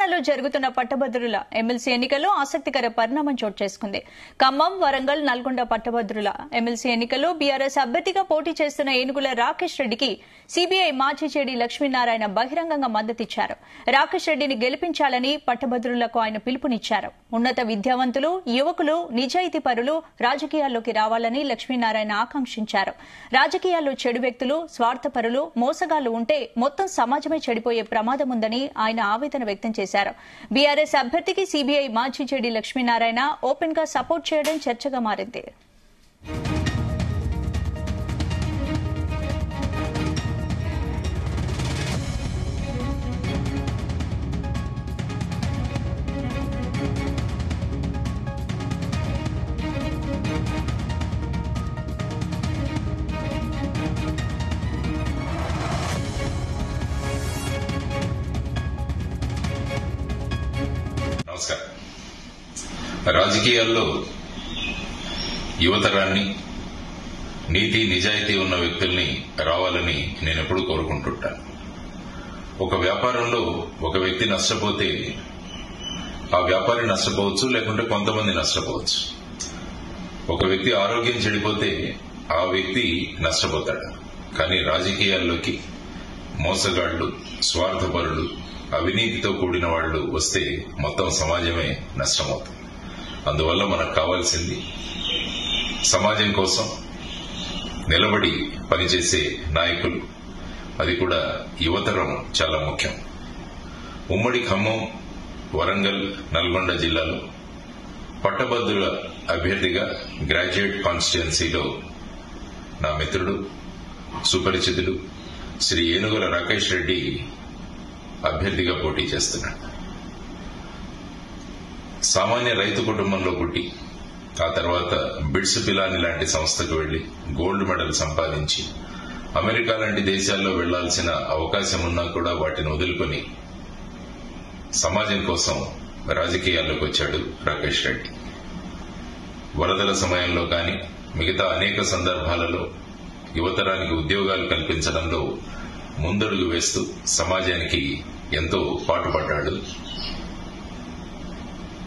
తెలంగాణలో జరుగుతున్న పట్టభద్రుల ఎమ్మెల్సీ ఎన్నికల్లో ఆసక్తికర పరిణామం చోటు చేసుకుంది. ఖమ్మం, వరంగల్, నల్గొండ పట్టభద్రుల ఎమ్మెల్సీ ఎన్నికల్లో బీఆర్ఎస్ అభ్యర్థిగా పోటీ చేస్తున్న ఏనుగుల రాకేష్ రెడ్డికి సీబీఐ మాజీ జేడీ లక్ష్మీనారాయణ బహిరంగంగా మద్దతిచ్చారు. రాకేష్ రెడ్డిని గెలిపించాలని పట్టభద్రులకు ఆయన పిలుపునిచ్చారు. ఉన్నత విద్యావంతులు, యువకులు, నిజాయితీపరులు రాజకీయాల్లోకి రావాలని లక్ష్మీనారాయణ ఆకాంక్షించారు. రాజకీయాల్లో చెడు వ్యక్తులు, స్వార్థపరులు, మోసగాళ్లు ఉంటే మొత్తం సమాజమే చెడిపోయే ప్రమాదం ఉందని ఆయన ఆవేదన వ్యక్తం చేశారు. బీఆర్ఎస్ అభ్యర్థికి సీబీఐ మాజీ జేడీ లక్ష్మీనారాయణ ఓపెన్ గా సపోర్ట్ చేయడం చర్చగా మారింది. నమస్కారం. రాజకీయాల్లో యువతరాన్ని, నీతి నిజాయితీ ఉన్న వ్యక్తుల్ని రావాలని నేను ఎప్పుడూ కోరుకుంటుంటాను. ఒక వ్యాపారంలో ఒక వ్యక్తి నష్టపోతే ఆ వ్యాపారి నష్టపోవచ్చు, లేకుంటే కొంతమంది నష్టపోవచ్చు. ఒక వ్యక్తి ఆరోగ్యం చెడిపోతే ఆ వ్యక్తి నష్టపోతాడు. కానీ రాజకీయాల్లోకి మోసగాళ్లు, స్వార్థపరులు, అవినీతితో కూడిన వాళ్లు వస్తే మొత్తం సమాజమే నష్టమవుతుంది. అందువల్ల మనకు కావాల్సింది సమాజం కోసం నిలబడి పనిచేసే నాయకులు, అది కూడా యువతరం చాలా ముఖ్యం. ఉమ్మడి ఖమ్మం, వరంగల్, నల్గొండ జిల్లాలో పట్టభద్రుల అభ్యర్థిగా గ్రాడ్యుయేట్ కాన్స్టిట్యుయెన్సీలో నా మిత్రుడు, సుపరిచితుడు శ్రీ ఏనుగుల రాకేష్ రెడ్డి అభ్యర్థిగా పోటీ చేస్తున్నాడు. సామాన్య రైతు కుటుంబంలో పుట్టి ఆ తర్వాత బిట్స్ పిలాని లాంటి సంస్థకు వెళ్లి గోల్డ్ మెడల్ సంపాదించి అమెరికా లాంటి దేశాల్లో వెళ్లాల్సిన అవకాశం ఉన్నా కూడా వాటిని వదులుకొని సమాజం కోసం రాజకీయాల్లోకి వచ్చాడు రాకేష్ రెడ్డి. వరదల సమయంలో కానీ మిగతా అనేక సందర్భాలలో యువతరానికి ఉద్యోగాలు కల్పించడంలో ముందడుగు వేస్తూ సమాజానికి ఎంతో పాటుపడ్డాడు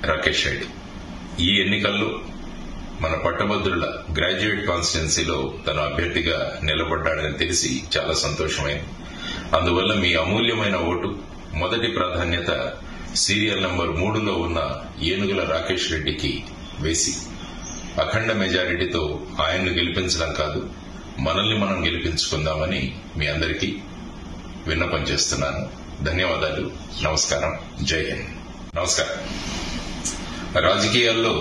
రాకేష్ రెడ్డి. ఈ ఎన్నికల్లో మన పట్టభద్రుల గ్రాడ్యుయేట్ కాన్స్టిట్యుయెన్సీలో తన అభ్యర్థిగా నిలబడ్డాడని తెలిసి చాలా సంతోషమైంది. అందువల్ల మీ అమూల్యమైన ఓటు మొదటి ప్రాధాన్యత సీరియల్ నంబర్ 3లో ఉన్న ఏనుగుల రాకేష్ రెడ్డికి వేసి అఖండ మెజారిటీతో ఆయన్ను గెలిపించడం కాదు, మనల్ని మనం గెలిపించుకుందామని మీ అందరికీ విన్నపం చేస్తున్నాను. ధన్యవాదాలు. నమస్కారం. జై హింద్. నమస్కారం. రాజకీయాల్లో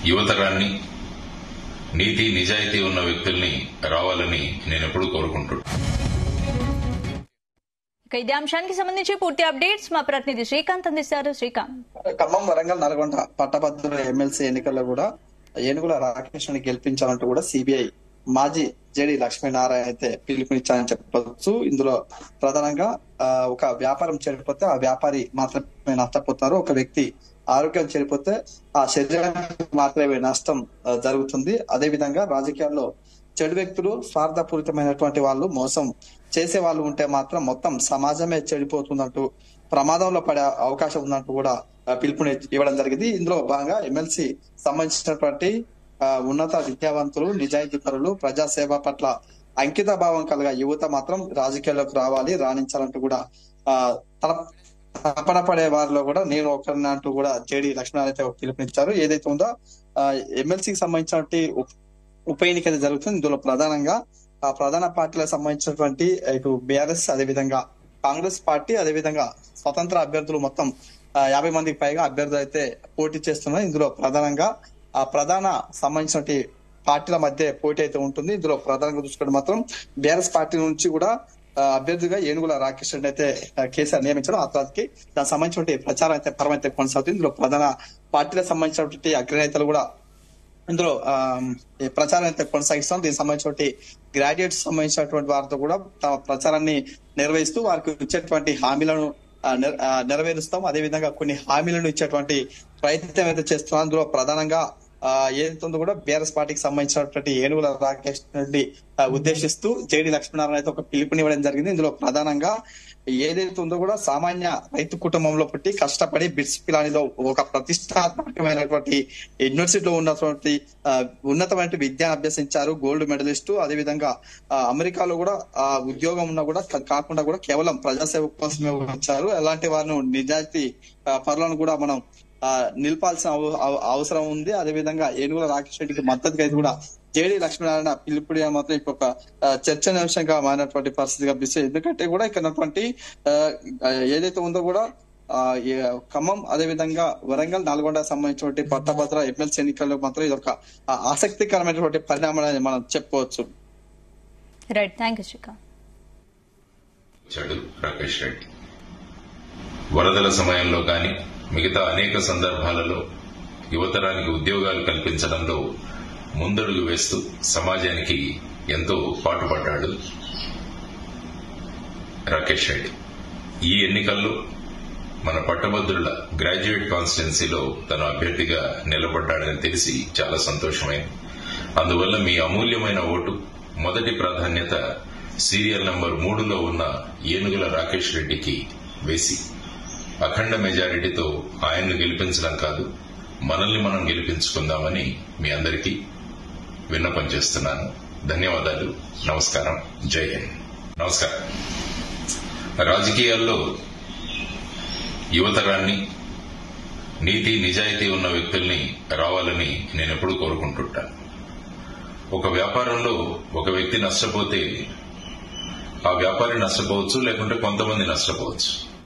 యువతరాన్ని, నీతి నిజాయితీ ఉన్న వ్యక్తుల్ని రావాలని నేను ఎప్పుడూ కోరుకుంటున్నాను. ఇదే అంశానికి సంబంధించి పూర్తి అప్డేట్స్ మా ప్రతినిధి శ్రీకాంత్ అందిస్తారు. శ్రీకాంత్. ఖమ్మం, వరంగల్, నల్గొండ పట్టభద్రుల ఎమ్మెల్సీ ఎన్నికల్లో కూడా ఏనుగుల రాకేష్ ని గెలిపించాలంటూ కూడా సిబిఐ మాజీ జేడీ లక్ష్మీనారాయణ అయితే పిలుపునిచ్చారని చెప్పవచ్చు. ఇందులో ప్రధానంగా ఒక వ్యాపారం చెడిపోతే ఆ వ్యాపారి మాత్రమే నష్టపోతున్నారు. ఒక వ్యక్తి ఆరోగ్యం చెడిపోతే ఆ శరీరానికి మాత్రమే నష్టం జరుగుతుంది. అదేవిధంగా రాజకీయాల్లో చెడు వ్యక్తులు, స్వార్థపూరితమైనటువంటి వాళ్ళు, మోసం చేసే వాళ్ళు ఉంటే మాత్రం మొత్తం సమాజమే చెడిపోతుందంటూ, ప్రమాదంలో పడే అవకాశం ఉందంటూ కూడా పిలుపుని ఇవ్వడం జరిగింది. ఇందులో భాగంగా ఎమ్మెల్సీ సంబంధించినటువంటి ఉన్నత విద్యావంతులు, నిజాయితీపరులు, ప్రజాసేవ పట్ల అంకిత భావం కలిగే యువత మాత్రం రాజకీయాల్లోకి రావాలి, రాణించాలంటూ కూడా తపన పడే వారిలో కూడా నేను ఒకరిని అంటూ కూడా జేడీ లక్ష్మీనారాయణ పిలుపునిచ్చారు. ఏదైతే ఉందో ఎమ్మెల్సీకి సంబంధించినటువంటి ఉప ఎన్నిక జరుగుతుంది. ఇందులో ప్రధానంగా ప్రధాన పార్టీలకు సంబంధించినటువంటి ఇటు బీఆర్ఎస్, అదేవిధంగా కాంగ్రెస్ పార్టీ, అదేవిధంగా స్వతంత్ర అభ్యర్థులు మొత్తం 50 మందికి పైగా అభ్యర్థులు అయితే పోటీ చేస్తున్నారు. ఇందులో ప్రధానంగా ప్రధాన సంబంధించిన పార్టీల మధ్య పోటీ అయితే ఉంటుంది. ఇందులో ప్రధానంగా చూసుకుంటే మాత్రం బీఆర్ఎస్ పార్టీ నుంచి కూడా అభ్యర్థిగా ఏనుగుల రాకేష్ రెడ్డి అయితే కేసీఆర్ నియమించడం, ఆ తర్వాతకి దానికి సంబంధించిన ప్రచారం అయితే పరమైతే కొనసాగుతుంది. ఇందులో ప్రధాన పార్టీలకు సంబంధించినటువంటి అగ్రనేతలు కూడా ఇందులో ప్రచారం అయితే కొనసాగిస్తాం. దీనికి సంబంధించిన గ్రాడ్యుయేట్స్ సంబంధించినటువంటి వారితో కూడా తమ ప్రచారాన్ని నిర్వహిస్తూ వారికి ఇచ్చేటువంటి హామీలను నెరవేరుస్తాం. అదేవిధంగా కొన్ని హామీలను ఇచ్చేటువంటి ప్రయత్నం అయితే చేస్తున్నాం. అందులో ప్రధానంగా ఏదైతుందో కూడా బీఆర్ఎస్ పార్టీకి సంబంధించినటువంటి ఏనుగుల రాకేష్ రెడ్డి ఉద్దేశిస్తూ జేడీ లక్ష్మీనారాయణ అయితే ఒక పిలుపునివ్వడం జరిగింది. ఇందులో ప్రధానంగా ఏదైతే ఉందో కూడా సామాన్య రైతు కుటుంబంలో పుట్టి కష్టపడి బిట్స్ పిలానిలో ఒక ప్రతిష్టాత్మకమైనటువంటి యూనివర్సిటీలో ఉన్నటువంటి ఉన్నతమైన విద్యను అభ్యసించారు, గోల్డ్ మెడలిస్టు. అదేవిధంగా అమెరికాలో కూడా ఉద్యోగం ఉన్నా కూడా కాకుండా కూడా కేవలం ప్రజాసేవ కోసమే వచ్చారు. అలాంటి వారిని నిజాయితీ పరులను కూడా మనం నిలపాల్సిన అవసరం ఉంది. అదేవిధంగా ఏనుగుల రాకేష్ రెడ్డికి మద్దతుగా అయితే కూడా జేడీ లక్ష్మీనారాయణ పిలుపుడి మాత్రం ఇప్పుడు ఒక చర్చనీయాంశంగా మారినటువంటి పరిస్థితి కనిపిస్తుంది. ఎందుకంటే కూడా ఇక్కడ ఏదైతే ఉందో కూడా ఖమ్మం అదేవిధంగా వరంగల్, నల్గొండ సంబంధించినటువంటి పట్టభద్ర ఎమ్మెల్సీ ఎన్నికల్లో మాత్రం ఇది ఒక ఆసక్తికరమైనటువంటి పరిణామాన్ని మనం చెప్పుకోవచ్చు. Right, thank you Srikanth. Rakesh Reddy వరదల సమయంలో కానీ మిగతా అనేక సందర్భాలలో యువతరానికి ఉద్యోగాలు కల్పించడంలో ముందడుగు వేస్తూ సమాజానికి ఎంతో పాటుపడ్డాడు రాకేష్ రెడ్డి. ఈ ఎన్నికల్లో మన పట్టభద్రుల గ్రాడ్యుయేట్ కాన్స్టిట్యున్సీలో తను అభ్యర్థిగా నిలబడ్డాడని తెలిసి చాలా సంతోషమైంది. అందువల్ల మీ అమూల్యమైన ఓటు మొదటి ప్రాధాన్యత సీరియల్ నంబర్ 3లో ఉన్న ఏనుగుల రాకేష్ రెడ్డికి వేసి అఖండ మెజారిటీతో ఆయన్ను గెలిపించడం కాదు, మనల్ని మనం గెలిపించుకుందామని మీ అందరికీ విన్నపం చేస్తున్నాను. ధన్యవాదాలు. నమస్కారం. జై హింద్. నమస్కారం. రాజకీయాల్లో యువతరాన్ని, నీతి నిజాయితీ ఉన్న వ్యక్తుల్ని రావాలని నేను ఎప్పుడూ కోరుకుంటుంటాను. ఒక వ్యాపారంలో ఒక వ్యక్తి నష్టపోతే ఆ వ్యాపారి నష్టపోవచ్చు, లేకుంటే కొంతమంది నష్టపోవచ్చు.